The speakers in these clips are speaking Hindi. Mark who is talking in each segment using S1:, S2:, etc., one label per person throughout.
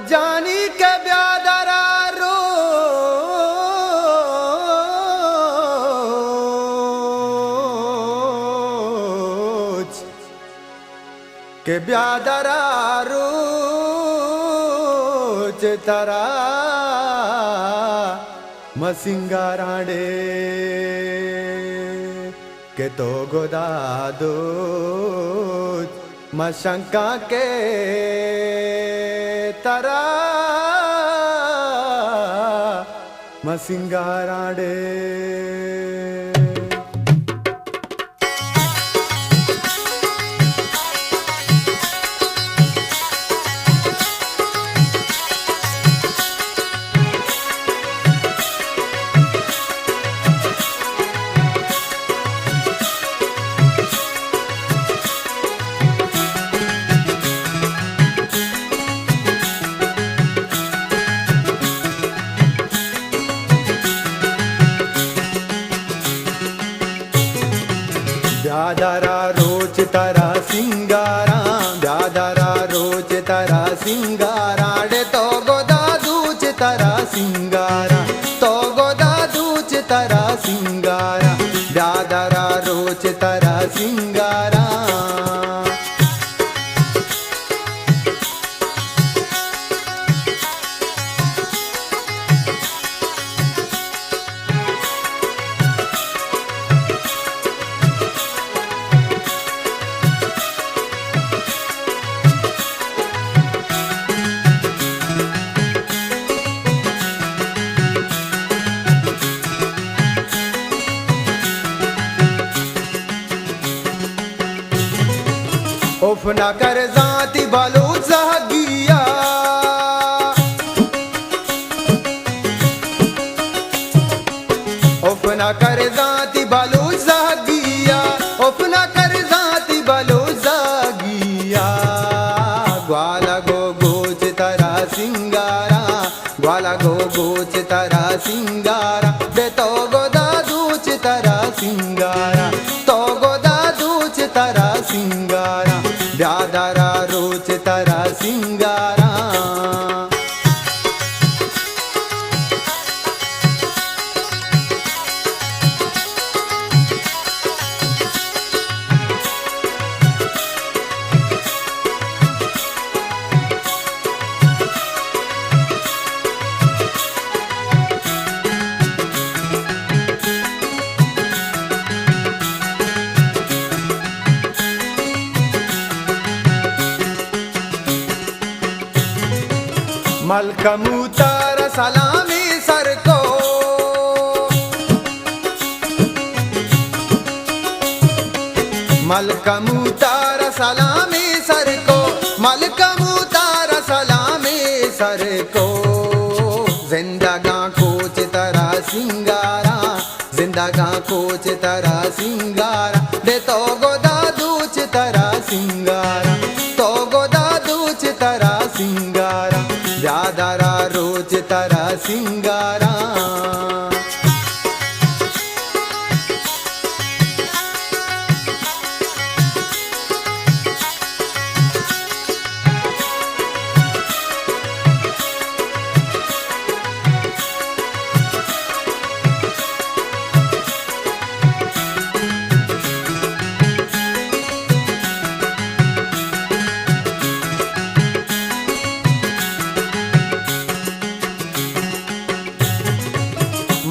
S1: जानी के ब्यादरा रोज के ब्यादरा रोज तारा मसिंगाराडे के तो गोदादो मशंका के तारा मसिंगाराडे ब्यादरा रोज तारा सिंगारा ब्यादरा रोज तारा सिंगारा डे तो गोदा दूज तारा सिंगारा तो गोदा दूज तारा सिंगारा ब्यादरा रोज तारा सिंगारा उफ ना कर जाती बालो जहगिया उफ ना कर जाती बालो जहगिया उफ ना कर जाती बालो जहगिया ग्वाला गो गोच तारा सिंगारा ग्वाला गो गोच तारा सिंगारा दे तो गोदा दूच तारा सिंगारा तो गोदा दूच तारा सिंगारा ब्यादरा रोज तारा सिंगारा मलकमू तारा सलामी सर को मलकमू तारा सलामी सर को मलकमू तारा सलामी सर को जिंदगा कोच तारा सिंगारा जिंदगा कोच तारा सिंगारा दे तो गोदा दूच तारा सिंगारा तो गोदा दूच तारा सिंगारा ब्यादरा रोज तारा सिंगारा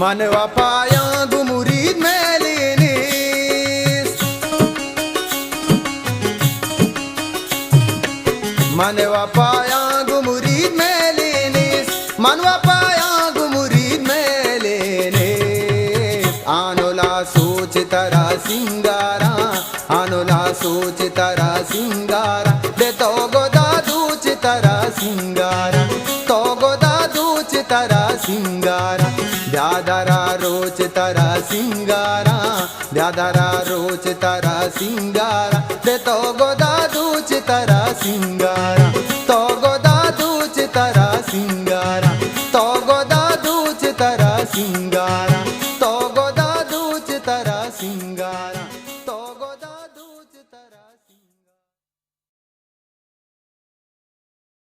S1: मनवा पाया गुमुरीद में लेने मनवा पाया गुमुरीद में लेने मनवा पाया गुमुरीद में लेने आनोला सोच तारा सिंगारा आनोला सोच तारा सिंगारा दे तो गोदा दूच तारा सिंगारा तो गोदा दूच तारा सिंगारा ब्यादरा रोज तारा सिंगारा ब्यादरा रोज तारा सिंगारा दे तो गोदा दूच तारा सिंगारा तो गोदा दूच तारा सिंगारा तो गोदा दूच तारा सिंगारा